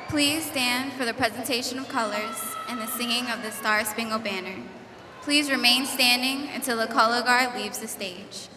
Please stand for the presentation of colors and the singing of the Star-Spangled Banner. Please remain standing until the color guard leaves the stage.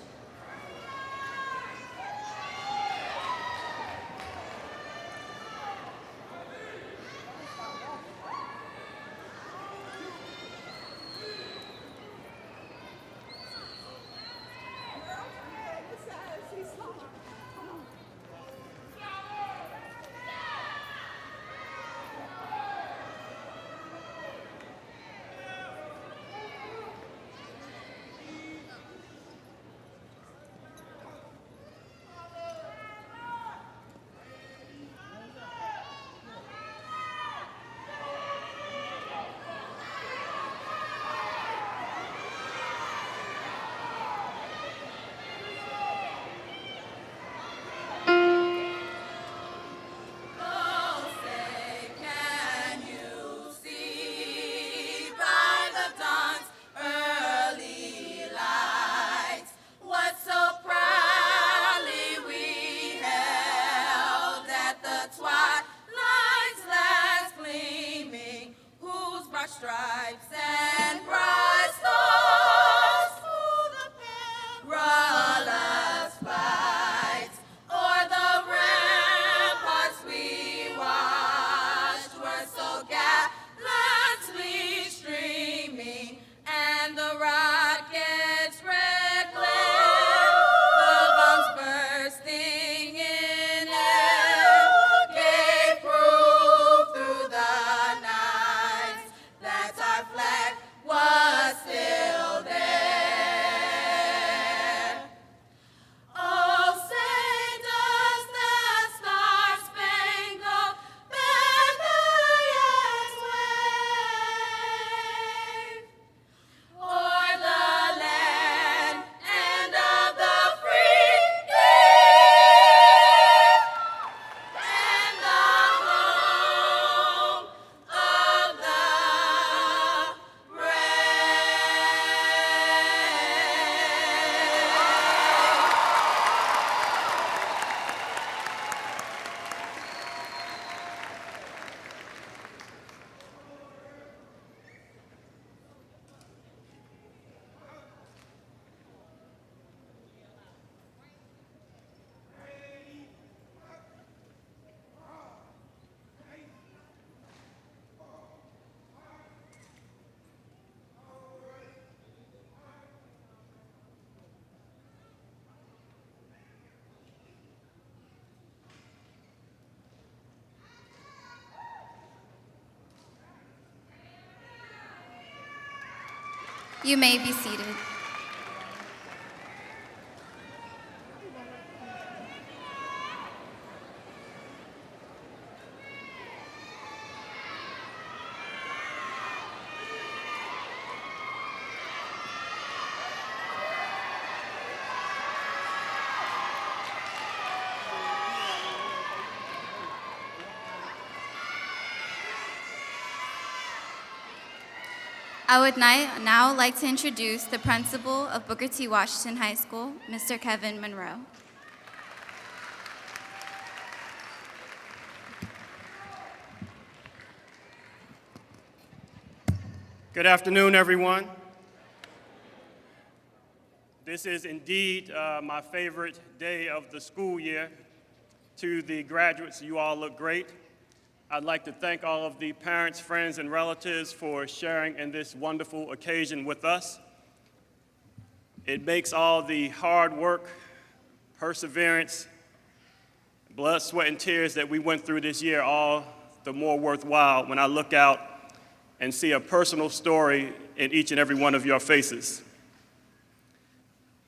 You may be seated. I would now like to introduce the principal of Booker T. Washington High School, Mr. Kevin Monroe. Good afternoon, everyone. This is indeed my favorite day of the school year. To the graduates, you all look great. I'd like to thank all of the parents, friends, and relatives for sharing in this wonderful occasion with us. It makes all the hard work, perseverance, blood, sweat, and tears that we went through this year all the more worthwhile when I look out and see a personal story in each and every one of your faces.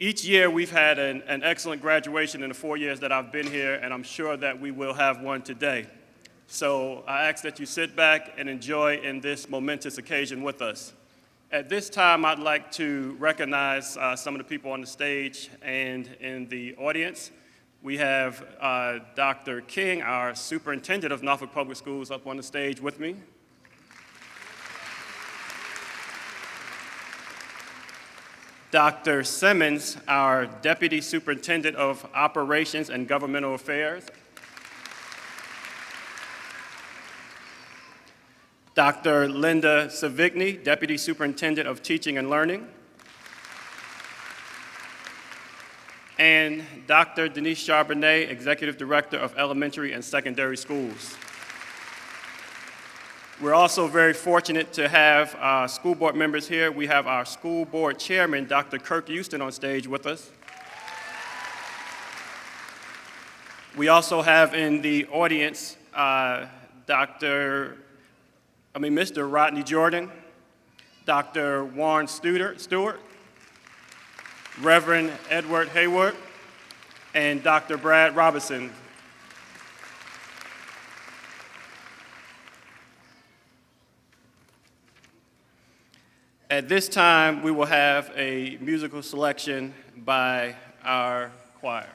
Each year we've had an excellent graduation in the 4 years that I've been here, and I'm sure that we will have one today. So I ask that you sit back and enjoy in this momentous occasion with us. At this time, I'd like to recognize some of the people on the stage and in the audience. We have Dr. King, our Superintendent of Norfolk Public Schools, up on the stage with me. Dr. Simmons, our Deputy Superintendent of Operations and Governmental Affairs. Dr. Linda Savigny, Deputy Superintendent of Teaching and Learning, and Dr. Denise Charbonnet, Executive Director of Elementary and Secondary Schools. We're also very fortunate to have school board members here. We have our school board chairman, Dr. Kirk Houston, on stage with us. We also have in the audience Mr. Rodney Jordan, Dr. Warren Stewart, Reverend Edward Hayward, and Dr. Brad Robinson. At this time, we will have a musical selection by our choir.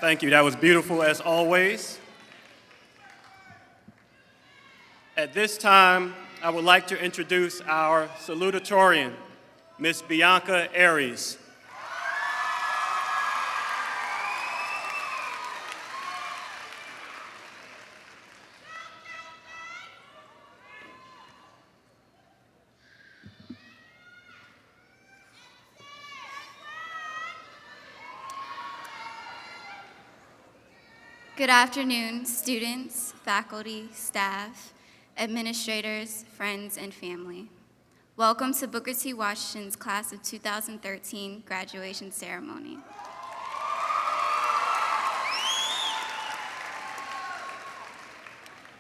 Thank you. That was beautiful as always. At this time, I would like to introduce our Salutatorian, Miss Bianca Aries. Good afternoon, students, faculty, staff, administrators, friends, and family. Welcome to Booker T. Washington's Class of 2013 graduation ceremony.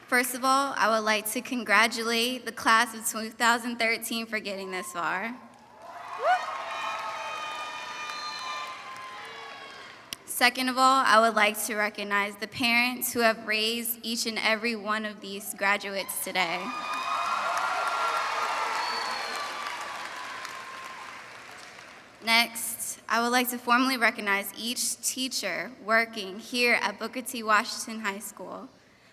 First of all, I would like to congratulate the Class of 2013 for getting this far. Second of all, I would like to recognize the parents who have raised each and every one of these graduates today. Next, I would like to formally recognize each teacher working here at Booker T. Washington High School,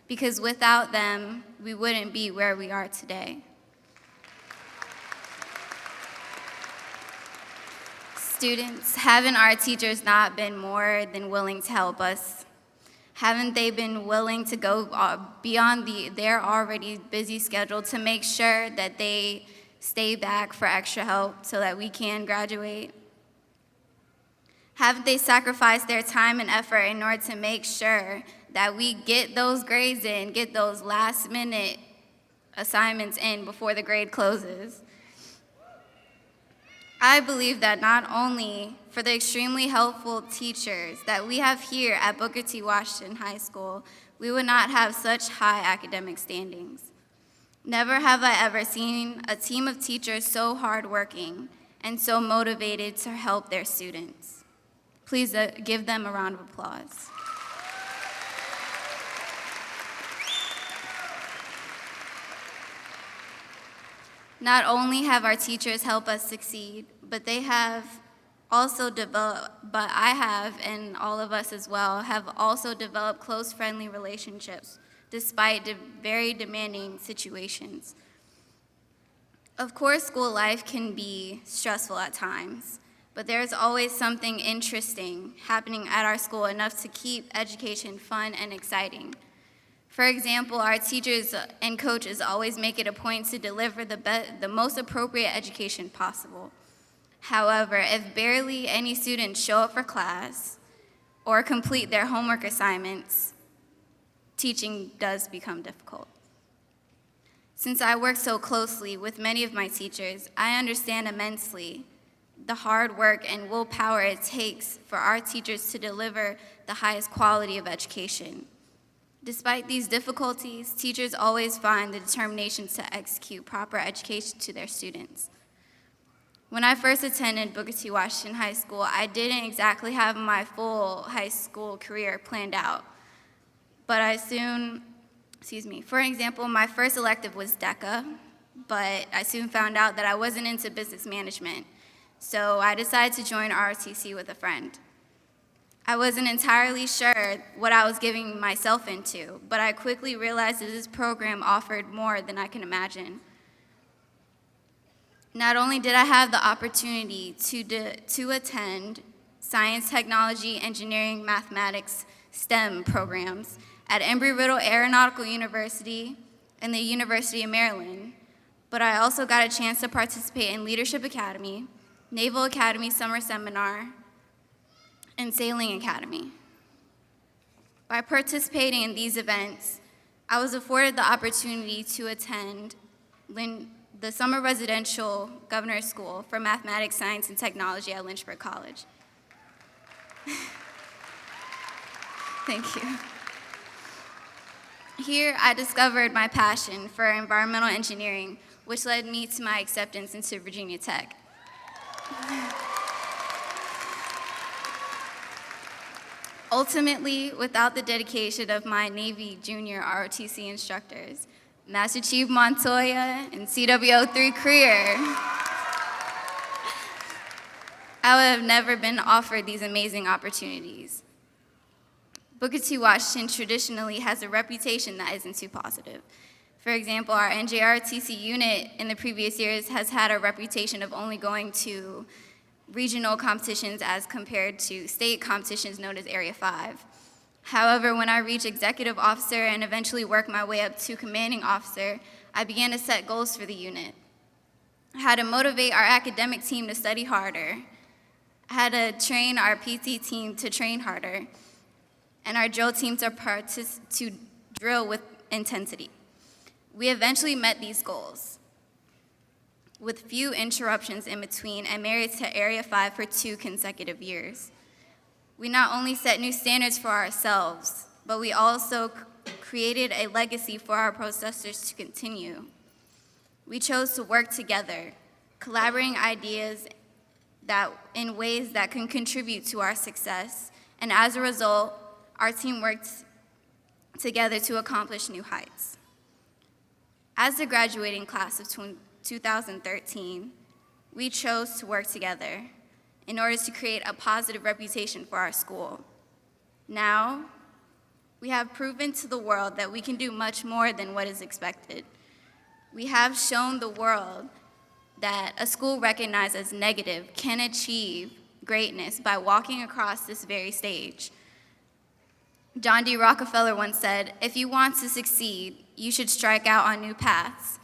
because without them, we wouldn't be where we are today. Students, haven't our teachers not been more than willing to help us? Haven't they been willing to go beyond their already busy schedule to make sure that they stay back for extra help so that we can graduate? Haven't they sacrificed their time and effort in order to make sure that we get those grades in, get those last-minute assignments in before the grade closes? I believe that not only for the extremely helpful teachers that we have here at Booker T. Washington High School, we would not have such high academic standings. Never have I ever seen a team of teachers so hardworking and so motivated to help their students. Please give them a round of applause. Not only have our teachers helped us succeed, but they have also developed, but I have, and all of us as well, have also developed close, friendly relationships despite very demanding situations. Of course, school life can be stressful at times, but there's always something interesting happening at our school enough to keep education fun and exciting. For example, our teachers and coaches always make it a point to deliver the most appropriate education possible. However, if barely any students show up for class or complete their homework assignments, teaching does become difficult. Since I work so closely with many of my teachers, I understand immensely the hard work and willpower it takes for our teachers to deliver the highest quality of education. Despite these difficulties, teachers always find the determination to execute proper education to their students. When I first attended Booker T. Washington High School, I didn't exactly have my full high school career planned out, but for example, my first elective was DECA, but I soon found out that I wasn't into business management, so I decided to join ROTC with a friend. I wasn't entirely sure what I was getting myself into, but I quickly realized that this program offered more than I can imagine. Not only did I have the opportunity to attend science, technology, engineering, mathematics, STEM programs at Embry-Riddle Aeronautical University and the University of Maryland, but I also got a chance to participate in Leadership Academy, Naval Academy Summer Seminar, and Sailing Academy. By participating in these events, I was afforded the opportunity to attend the Summer Residential Governor's School for Mathematics, Science, and Technology at Lynchburg College. Thank you. Here, I discovered my passion for environmental engineering, which led me to my acceptance into Virginia Tech. Ultimately, without the dedication of my Navy junior ROTC instructors, Master Chief Montoya and CW03 career, I would have never been offered these amazing opportunities. Booker T. Washington traditionally has a reputation that isn't too positive. For example, our NJRTC unit in the previous years has had a reputation of only going to regional competitions as compared to state competitions known as Area 5. However, when I reached executive officer and eventually worked my way up to commanding officer, I began to set goals for the unit. I had to motivate our academic team to study harder. I had to train our PT team to train harder, and our drill team to drill with intensity. We eventually met these goals with few interruptions in between and married to Area 5 for 2 consecutive years. We not only set new standards for ourselves, but we also created a legacy for our processors to continue. We chose to work together, collaborating ideas in ways that can contribute to our success, and as a result, our team worked together to accomplish new heights. As the graduating class of 2013, we chose to work together in order to create a positive reputation for our school. Now, we have proven to the world that we can do much more than what is expected. We have shown the world that a school recognized as negative can achieve greatness by walking across this very stage. John D. Rockefeller once said, "If you want to succeed, you should strike out on new paths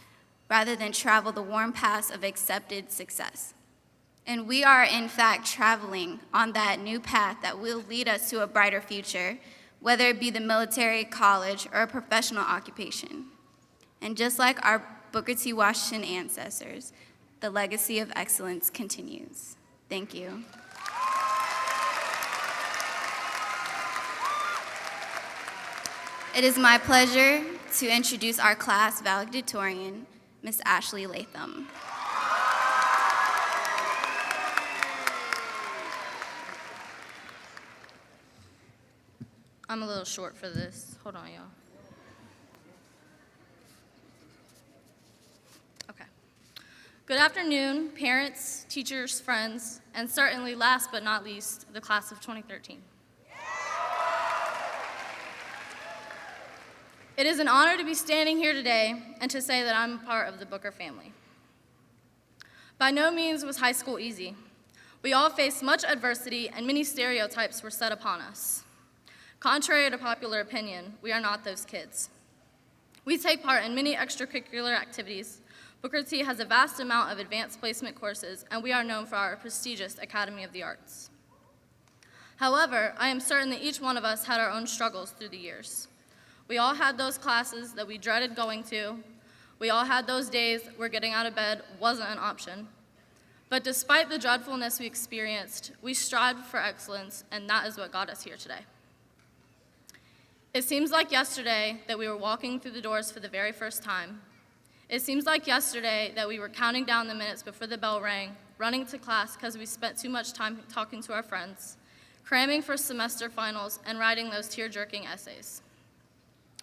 rather than travel the worn paths of accepted success." And we are, in fact, traveling on that new path that will lead us to a brighter future, whether it be the military, college, or a professional occupation. And just like our Booker T. Washington ancestors, the legacy of excellence continues. Thank you. It is my pleasure to introduce our class valedictorian, Ms. Ashley Latham. I'm a little short for this. Hold on, y'all. Okay. Good afternoon, parents, teachers, friends, and certainly last but not least, the class of 2013. It is an honor to be standing here today and to say that I'm part of the Booker family. By no means was high school easy. We all faced much adversity and many stereotypes were set upon us. Contrary to popular opinion, we are not those kids. We take part in many extracurricular activities. Booker T has a vast amount of advanced placement courses, and we are known for our prestigious Academy of the Arts. However, I am certain that each one of us had our own struggles through the years. We all had those classes that we dreaded going to. We all had those days where getting out of bed wasn't an option. But despite the dreadfulness we experienced, we strived for excellence, and that is what got us here today. It seems like yesterday that we were walking through the doors for the very first time. It seems like yesterday that we were counting down the minutes before the bell rang, running to class because we spent too much time talking to our friends, cramming for semester finals, and writing those tear-jerking essays.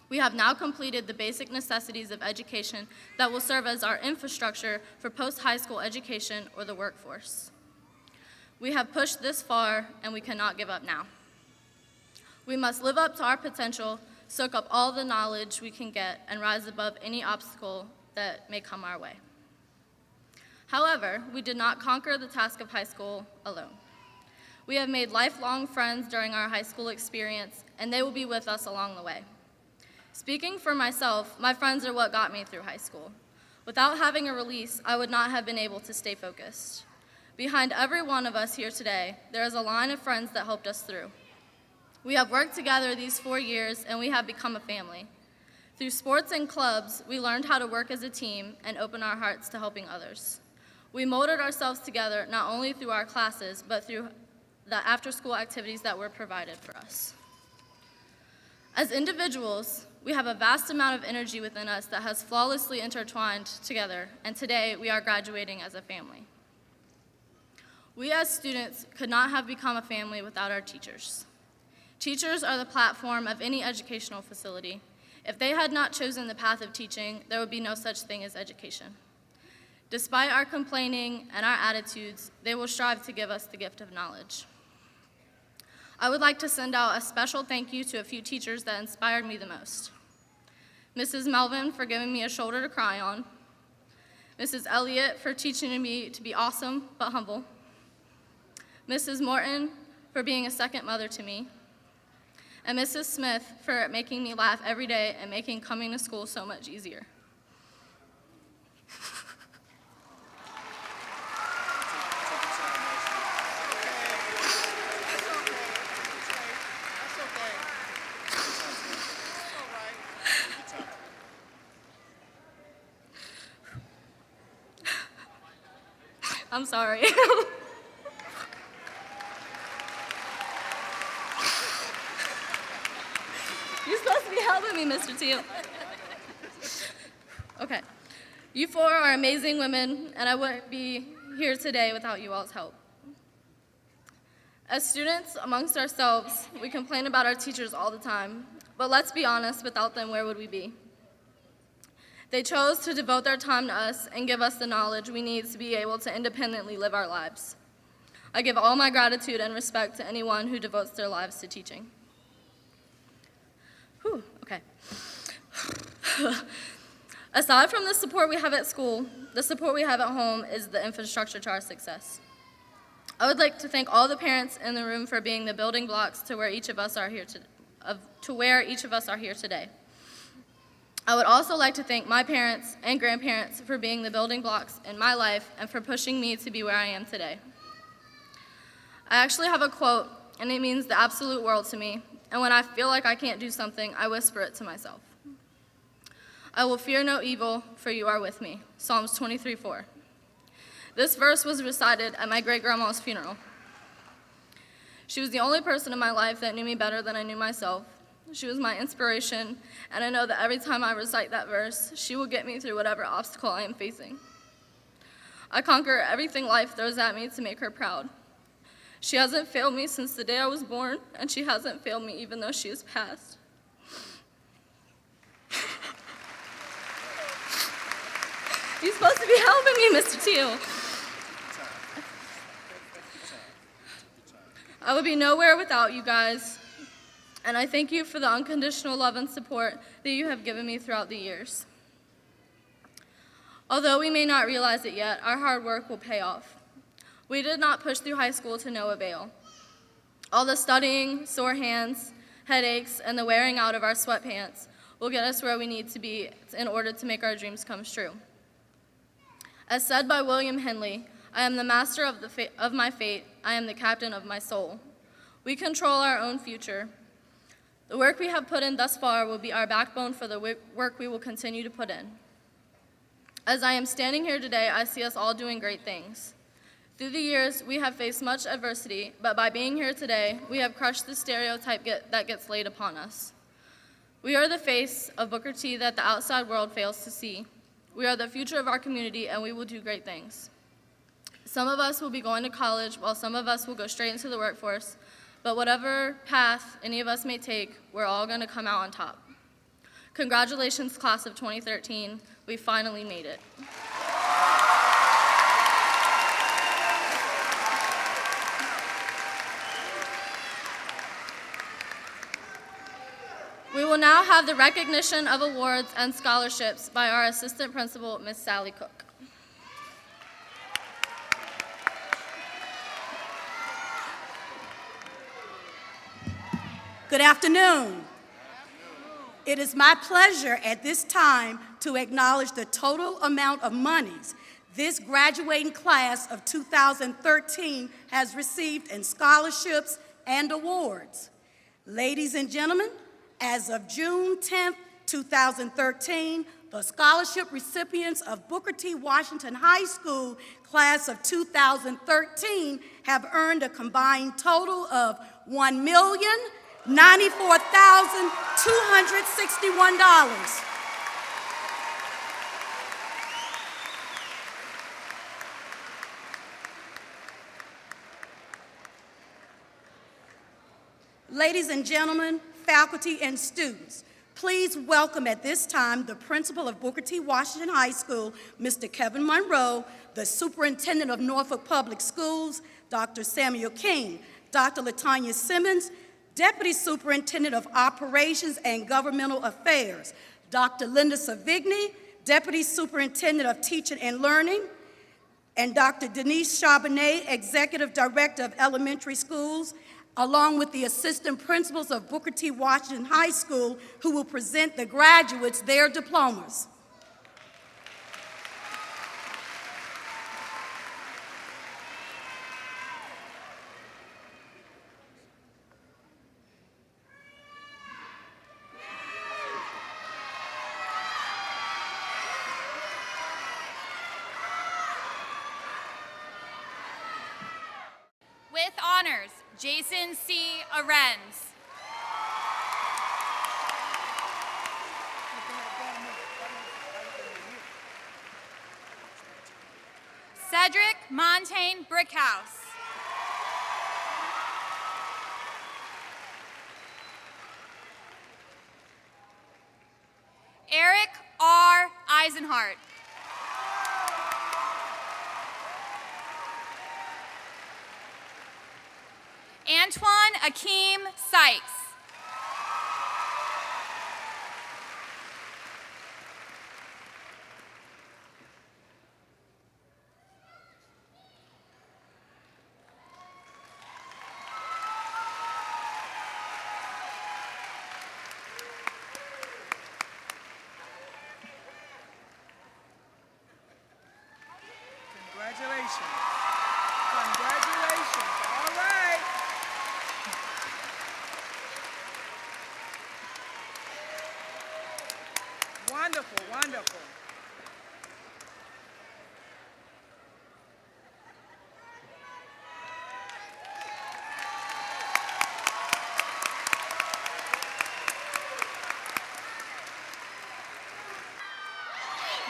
We have now completed the basic necessities of education that will serve as our infrastructure for post-high school education or the workforce. We have pushed this far, and we cannot give up now. We must live up to our potential, soak up all the knowledge we can get, and rise above any obstacle that may come our way. However, we did not conquer the task of high school alone. We have made lifelong friends during our high school experience, and they will be with us along the way. Speaking for myself, my friends are what got me through high school. Without having a release, I would not have been able to stay focused. Behind every one of us here today, there is a line of friends that helped us through. We have worked together these 4 years, and we have become a family. Through sports and clubs, we learned how to work as a team and open our hearts to helping others. We molded ourselves together not only through our classes, but through the after-school activities that were provided for us. As individuals, we have a vast amount of energy within us that has flawlessly intertwined together, and today we are graduating as a family. We as students could not have become a family without our teachers. Teachers are the platform of any educational facility. If they had not chosen the path of teaching, there would be no such thing as education. Despite our complaining and our attitudes, they will strive to give us the gift of knowledge. I would like to send out a special thank you to a few teachers that inspired me the most. Mrs. Melvin for giving me a shoulder to cry on, Mrs. Elliott for teaching me to be awesome but humble, Mrs. Morton for being a second mother to me, and Mrs. Smith for making me laugh every day and making coming to school so much easier. I'm sorry. You're supposed to be helping me, Mr. Teal. Okay. You four are amazing women, and I wouldn't be here today without you all's help. As students, amongst ourselves, we complain about our teachers all the time, but let's be honest, without them, where would we be? They chose to devote their time to us and give us the knowledge we need to be able to independently live our lives. I give all my gratitude and respect to anyone who devotes their lives to teaching. Whew, okay. Aside from the support we have at school, the support we have at home is the infrastructure to our success. I would like to thank all the parents in the room for being the building blocks to where each of us are here today. I would also like to thank my parents and grandparents for being the building blocks in my life and for pushing me to be where I am today. I actually have a quote, and it means the absolute world to me, and when I feel like I can't do something, I whisper it to myself. I will fear no evil, for you are with me. Psalms 23:4. This verse was recited at my great-grandma's funeral. She was the only person in my life that knew me better than I knew myself. She was my inspiration, and I know that every time I recite that verse, she will get me through whatever obstacle I am facing. I conquer everything life throws at me to make her proud. She hasn't failed me since the day I was born, and she hasn't failed me even though she has passed. You're supposed to be helping me, Mr. Teal. I would be nowhere without you guys, and I thank you for the unconditional love and support that you have given me throughout the years. Although we may not realize it yet, our hard work will pay off. We did not push through high school to no avail. All the studying, sore hands, headaches, and the wearing out of our sweatpants will get us where we need to be in order to make our dreams come true. As said by William Henley, I am the master of my fate, I am the captain of my soul. We control our own future. The work we have put in thus far will be our backbone for the work we will continue to put in. As I am standing here today, I see us all doing great things. Through the years, we have faced much adversity, but by being here today, we have crushed the stereotype that gets laid upon us. We are the face of Booker T that the outside world fails to see. We are the future of our community, and we will do great things. Some of us will be going to college, while some of us will go straight into the workforce, but whatever path any of us may take, we're all going to come out on top. Congratulations, class of 2013. We finally made it. We will now have the recognition of awards and scholarships by our assistant principal, Ms. Sally Cook. Good afternoon. It is my pleasure at this time to acknowledge the total amount of monies this graduating class of 2013 has received in scholarships and awards. Ladies and gentlemen, as of June 10th, 2013, the scholarship recipients of Booker T. Washington High School class of 2013 have earned a combined total of $1,094,261. Ladies and gentlemen, faculty and students, please welcome at this time the principal of Booker T. Washington High School, Mr. Kevin Monroe, the superintendent of Norfolk Public Schools, Dr. Samuel King, Dr. Latanya Simmons, Deputy Superintendent of Operations and Governmental Affairs, Dr. Linda Savigny, Deputy Superintendent of Teaching and Learning, and Dr. Denise Charbonnet, Executive Director of Elementary Schools, along with the Assistant Principals of Booker T. Washington High School, who will present the graduates their diplomas. With honors, Jason C. Arens. Cedric Montaigne Brickhouse. Eric R. Eisenhart. Antoine Akeem Sykes. Congratulations. Congratulations. All right. Wonderful, wonderful.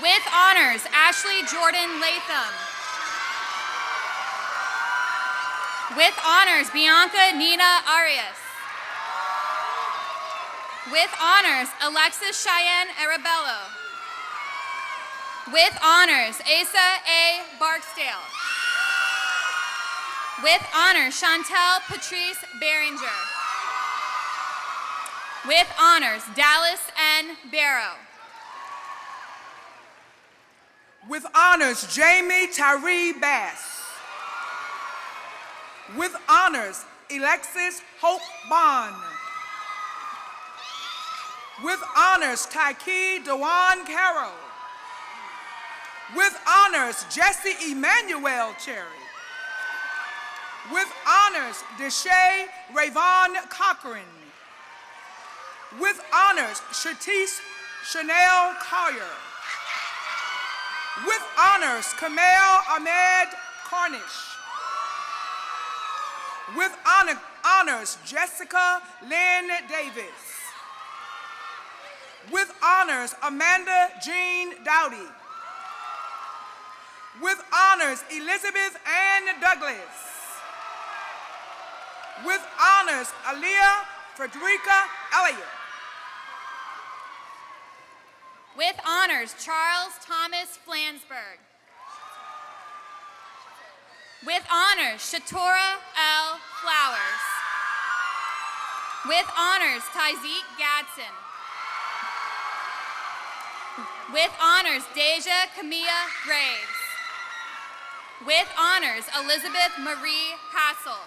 With honors, Ashley Jordan Latham. With honors, Bianca Nina Arias. With honors, Alexis Cheyenne Arabello. With honors, Asa A. Barksdale. With honors, Chantel Patrice Behringer. With honors, Dallas N. Barrow. With honors, Jamie Tyree Bass. With honors, Alexis Hope Bond. With honors, Tyke Dewan Carroll. With honors, Jesse Emmanuel Cherry. With honors, Deshae Rayvon Cochran. With honors, Shatise Chanel Collier. With honors, Kamel Ahmed Cornish. With honors, Jessica Lynn Davis. With honors, Amanda Jean Dowdy. With honors, Elizabeth Ann Douglas. With honors, Aaliyah Frederica Elliott. With honors, Charles Thomas Flansburgh. With honors, Shatora L. Flowers. With honors, Tyzeek Gadsden. With honors, Deja Camilla Graves. With honors, Elizabeth Marie Hassel.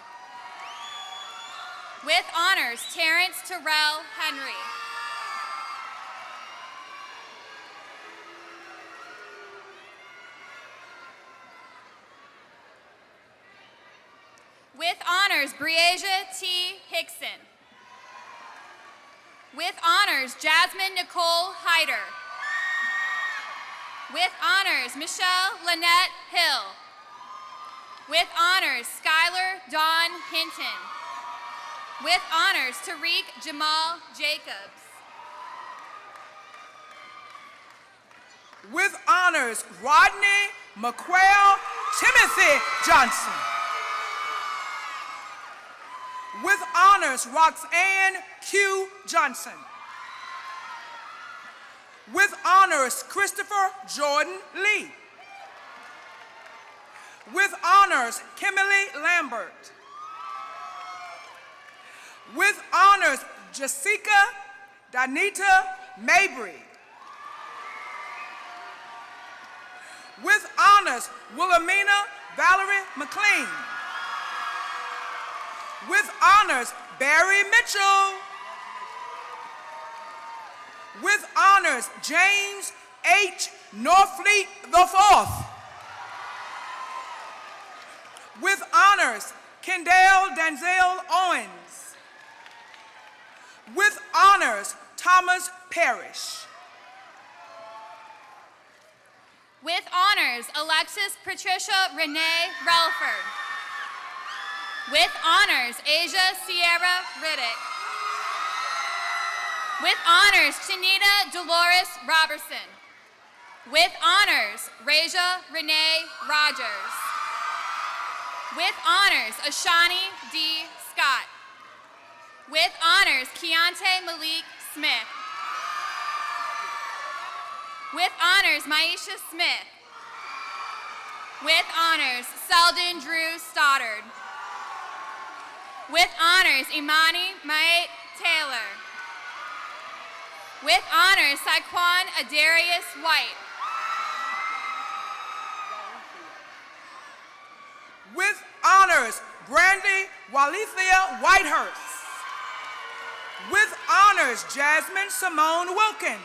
With honors, Terrence Terrell Henry. With honors, Breasia T. Hickson. With honors, Jasmine Nicole Hyder. With honors, Michelle Lynette Hill. With honors, Skylar Dawn Hinton. With honors, Tariq Jamal Jacobs. With honors, Rodney McQuail Timothy Johnson. With honors, Roxanne Q. Johnson. With honors, Christopher Jordan Lee. With honors, Kimberly Lambert. With honors, Jessica Danita Mabry. With honors, Wilhelmina Valerie McLean. With honors, Barry Mitchell. With honors, James H. Norfleet IV. With honors, Kendall Denzel Owens. With honors, Thomas Parrish. With honors, Alexis Patricia Renee Relford. With honors, Asia Sierra Riddick. With honors, Shanita Dolores Robertson. With honors, Raja Renee Rogers. With honors, Ashani D. Scott. With honors, Keontae Malik Smith. With honors, Maisha Smith. With honors, Seldon Drew Stoddard. With honors, Imani Mait Taylor. With honors, Saquon Adarius White. With honors, Brandy Walithia Whitehurst. With honors, Jasmine Simone Wilkins.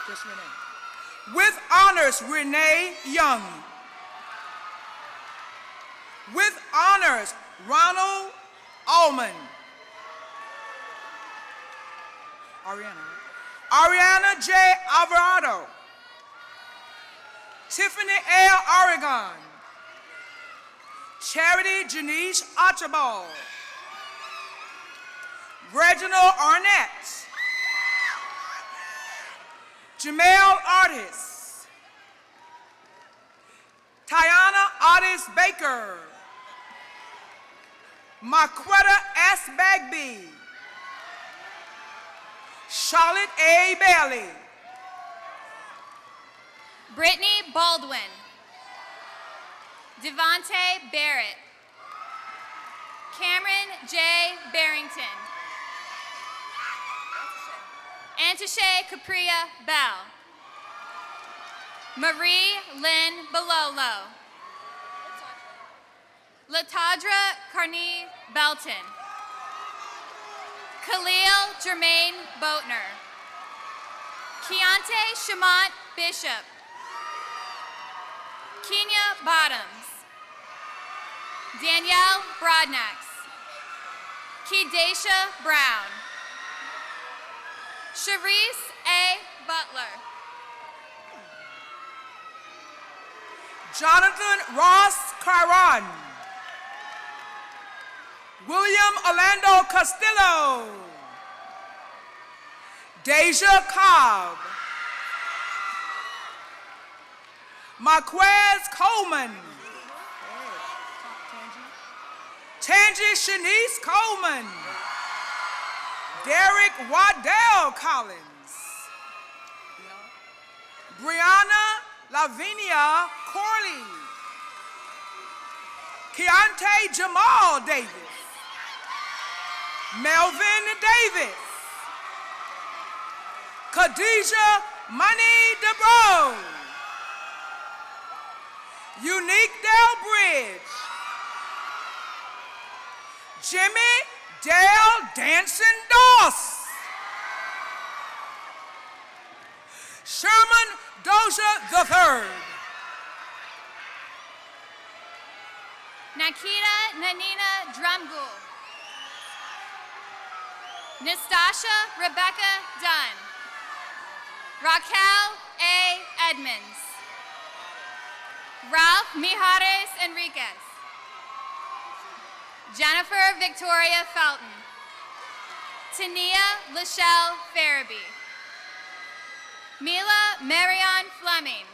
Just Renee. With honors, Renee Young. With honors, Ronald Allman. Ariana J. Alvarado. Tiffany L. Oregon. Charity Janice Archibald. Reginald Arnett. Jamel Artis. Tiana Artis Baker. Marquetta S. Bagby. Charlotte A. Bailey. Brittany Baldwin. Devontae Barrett. Cameron J. Barrington. Antishay Capria Bell. Marie Lynn Belolo. Latadra Carney Belton. Khalil Jermaine Boatner. Keontae Shamont Bishop. Kenya Bottoms. Danielle Broadnax. Kedasha Brown. Sharice A. Butler. Jonathan Ross Caron. William Orlando Castillo. Deja Cobb. Marquez Coleman. Tangi Shanice Coleman. Derek Waddell Collins. Brianna Lavinia Corley. Keontae Jamal Davis. Melvin Davis. Khadijah Money DeBro. Unique Del Bridge. Jimmy Dale Danson Doss. Sherman Doja III. Nakita Nanina Drumgool. Nastasha Rebecca Dunn. Raquel A. Edmonds. Ralph Mijares Enriquez. Jennifer Victoria Felton. Tania Lachelle Farabee. Mila Marion Fleming.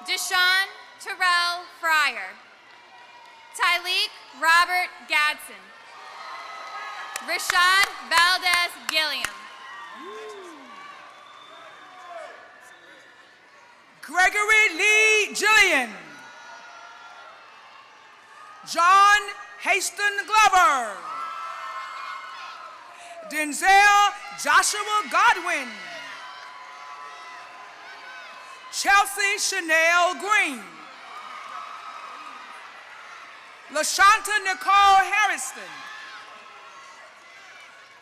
Deshaun Terrell Fryer. Tyleek Robert Gadsden. Rashad Valdez Gilliam. Gregory Lee Gillian. John Haston Glover. Denzel Joshua Godwin. Chelsea Chanel Green. LaShanta Nicole Harrison.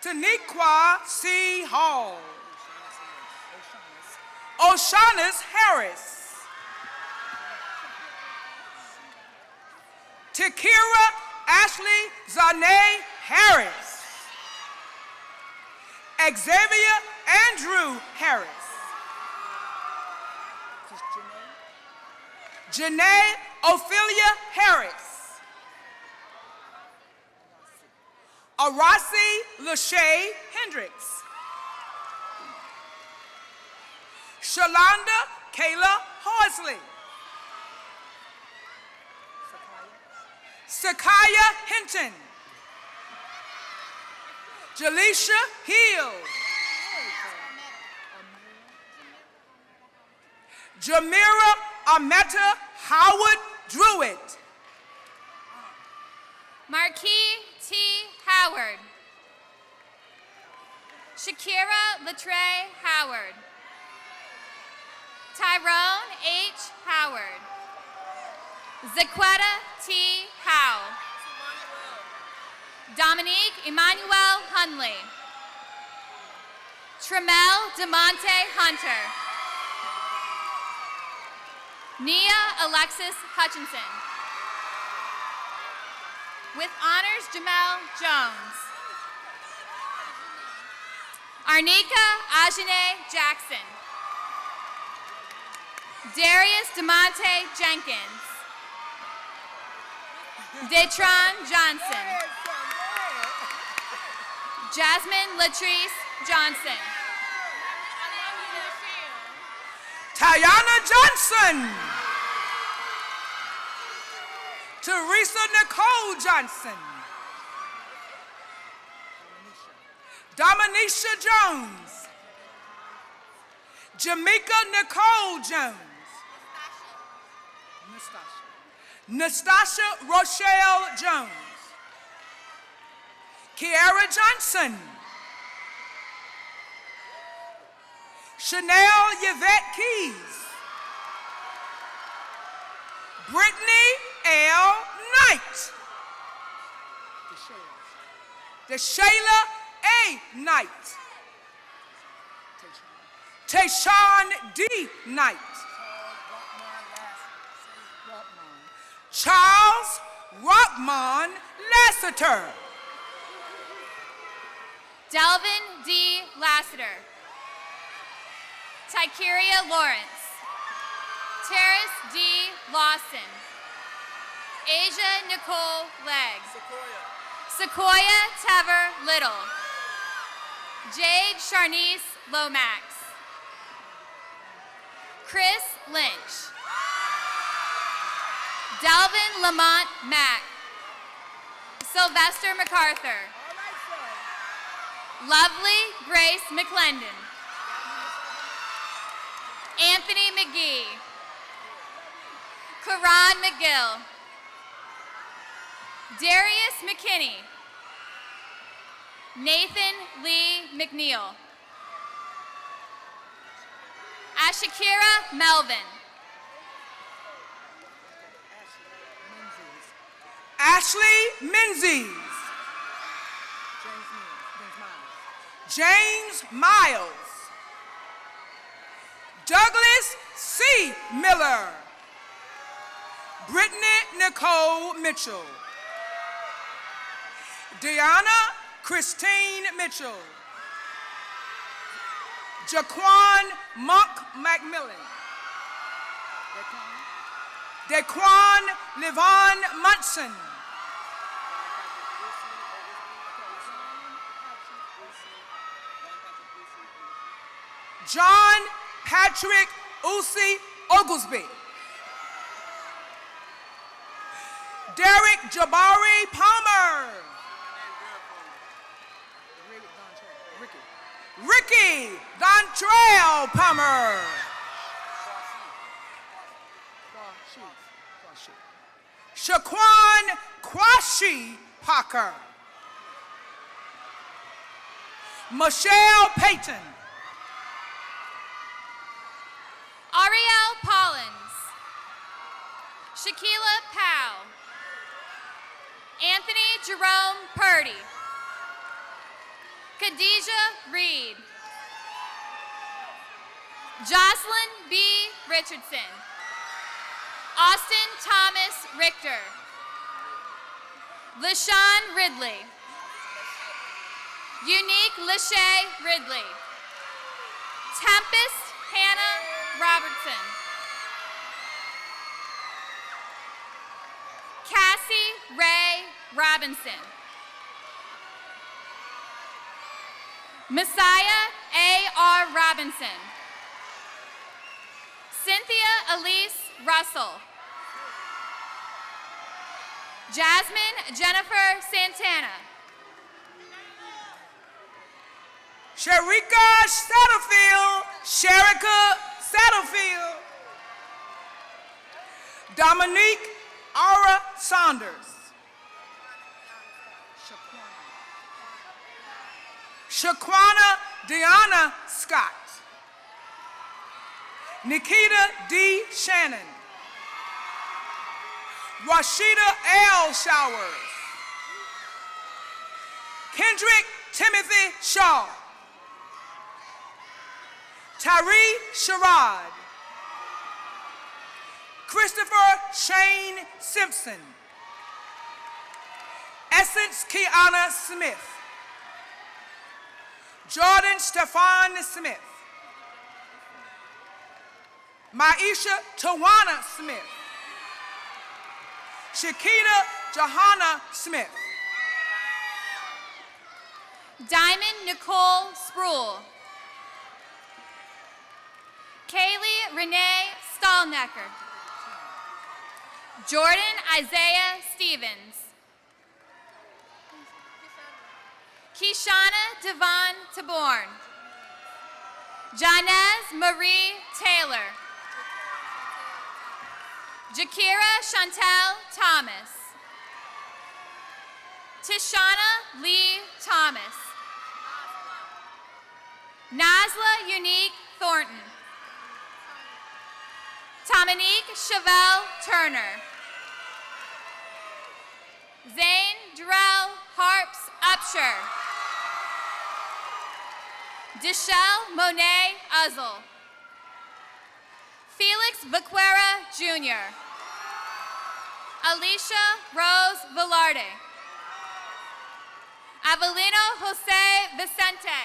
Taniqua C. Hall. O'Shaughnessy Harris. Takira Ashley Zane Harris. Xavier Andrew Harris. Janae Ophelia Harris. Arasi Lachey Hendricks. Shalonda Kayla Horsley. Sakaya Hinton. Jaleisha Hill. Jamira Ameta Howard Druitt. Marquis T. Howard. Shakira Latre Howard. Tyrone H. Howard. Zaquetta T. Howe. Dominique Emmanuel Hunley. Tremel DeMonte Hunter. Nia Alexis Hutchinson. With honors, Jamel Jones. Arnika Ajane Jackson. Darius DeMonte Jenkins. Detron Johnson. Jasmine Latrice Johnson. Tiana Johnson. Teresa Nicole Johnson. Dominisha Jones. Jamaica Nicole Jones. Nastasha Rochelle Jones. Kiara Johnson. Chanel Yvette Keys. Brittany L. Knight. DeShayla A. Knight. Tayshawn D. Knight. Charles Rockmon Lassiter. Delvin D. Lassiter. Tykeria Lawrence. Terrace D. Lawson. Asia Nicole Leggs. Sequoia Tever Little. Jade Charnice Lomax. Chris Lynch. Dalvin Lamont Mack. Sylvester MacArthur. Lovely Grace McClendon. Anthony McGee. Karan McGill. Darius McKinney. Nathan Lee McNeil. Ashakira Melvin. Ashley Menzies. James Miles. Douglas C. Miller. Brittany Nicole Mitchell. Deanna Christine Mitchell. Jaquan Monk McMillan. Daquan Levon Munson. John Patrick Usi Oglesby. Derek Jabari Palmer. Ricky Dontrell Palmer. Shaquan Kwashi Parker. Michelle Payton. Ariel Pollins. Shaquila Powell. Anthony Jerome Purdy. Khadijah Reed. Jocelyn B. Richardson. Austin Thomas Richter. LaShawn Ridley. Unique Lachey Ridley. Tempest Hannah Robertson. Cassie Ray Robinson. Messiah A.R. Robinson. Cynthia Elise Russell. Jasmine Jennifer Santana. Sharika Satterfield. Sharika Satterfield. Dominique Aura Saunders. Shaquana Deanna Scott. Nikita D. Shannon. Rashida L. Showers. Kendrick Timothy Shaw. Tyree Sherrod. Christopher Shane Simpson. Essence Kiana Smith. Jordan Stefan Smith. Maisha Tawana Smith. Shakita Johanna Smith. Diamond Nicole Sproul. Kaylee Renee Stallnecker. Jordan Isaiah Stevens. Kishana Devon Taborn. Janez Marie Taylor. Jakira Chantel Thomas. Tishana Lee Thomas. Nazla Unique Thornton. Dominique Chevelle Turner. Zane Durrell Harps Upshur. Deshelle Monet Uzzle. Felix Vaquera Jr. Alicia Rose Velarde. Avelino Jose Vicente.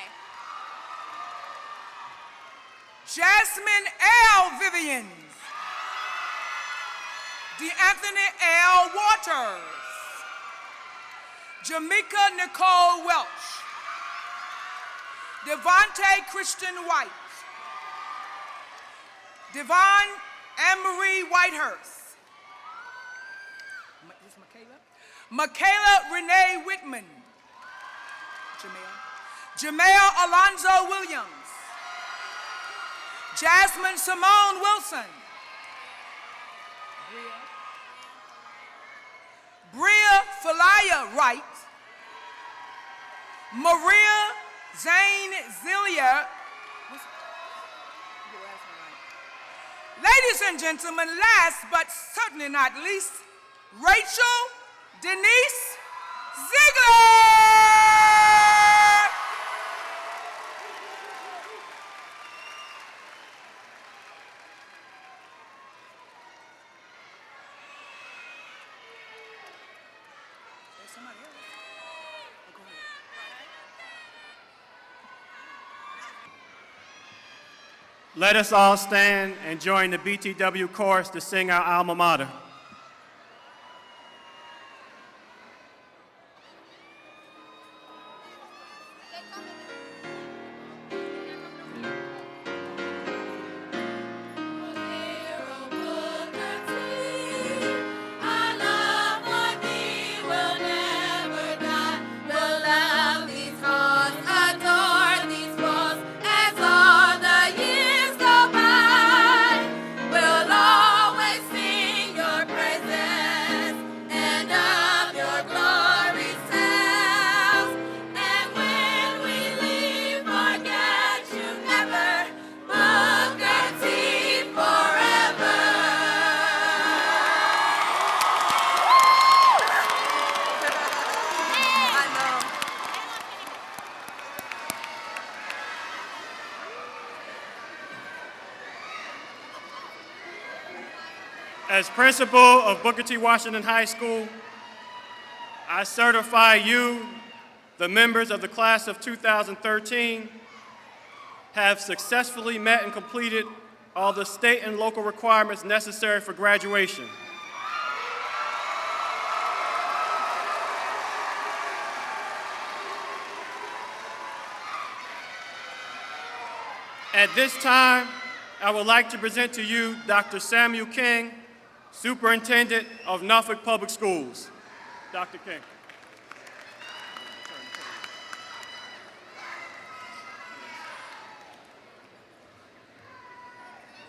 Jasmine L. Vivians. DeAnthony L. Waters. Jamaica Nicole Welch. Devontae Christian White. Devon Anne-Marie Whitehurst. This Michaela? Michaela Renee Whitman. Jamel Alonzo Williams. Jasmine Simone Wilson. Bria Falaya Wright. Maria Zane Zillier. Ladies and gentlemen, last but certainly not least, Rachel Denise Ziegler. Let us all stand and join the BTW chorus to sing our alma mater. We As principal of Booker T. Washington High School, I certify you, the members of the class of 2013, have successfully met and completed all the state and local requirements necessary for graduation. At this time, I would like to present to you Dr. Samuel King, Superintendent of Norfolk Public Schools. Dr. King.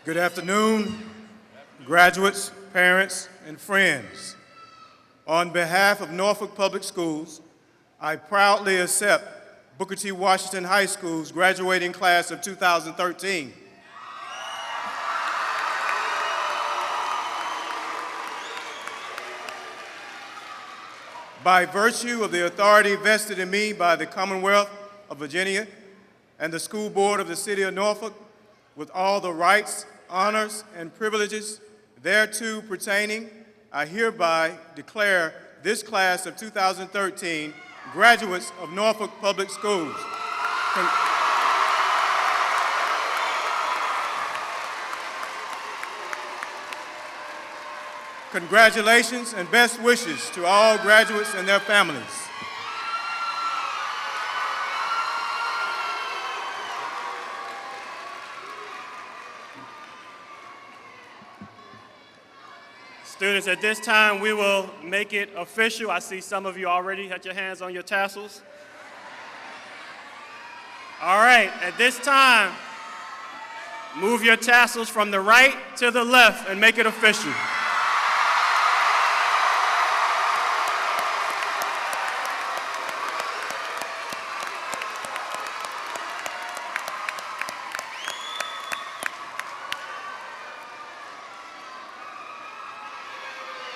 Good afternoon, graduates, parents, and friends. On behalf of Norfolk Public Schools, I proudly accept Booker T. Washington High School's graduating class of 2013. By virtue of the authority vested in me by the Commonwealth of Virginia and the School Board of the City of Norfolk, with all the rights, honors, and privileges thereto pertaining, I hereby declare this class of 2013 graduates of Norfolk Public Schools. Congratulations and best wishes to all graduates and their families. Students, at this time, we will make it official. I see some of you already had your hands on your tassels. All right, at this time, move your tassels from the right to the left and make it official.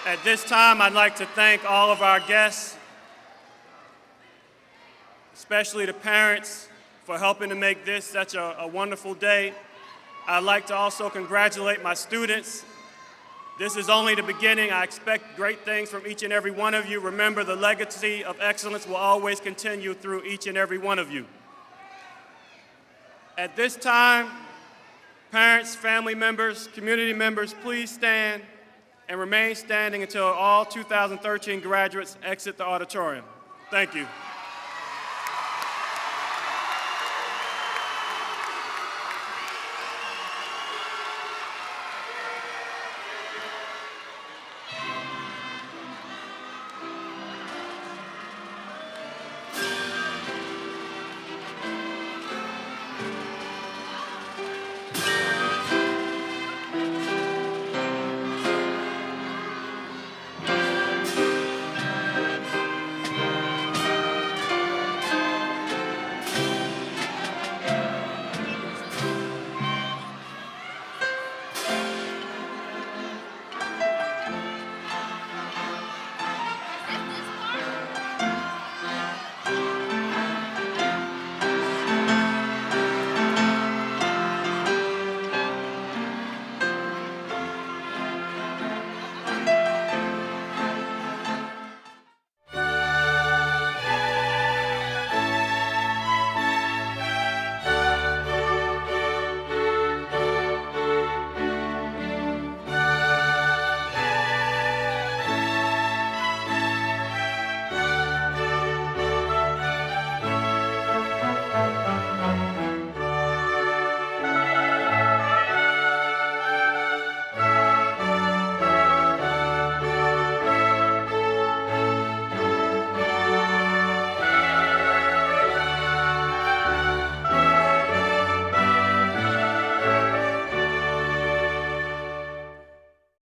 At this time, I'd like to thank all of our guests, especially the parents, for helping to make this such a wonderful day. I'd like to also congratulate my students. This is only the beginning. I expect great things from each and every one of you. Remember, the legacy of excellence will always continue through each and every one of you. At this time, parents, family members, community members, please stand and remain standing until all 2013 graduates exit the auditorium. Thank you.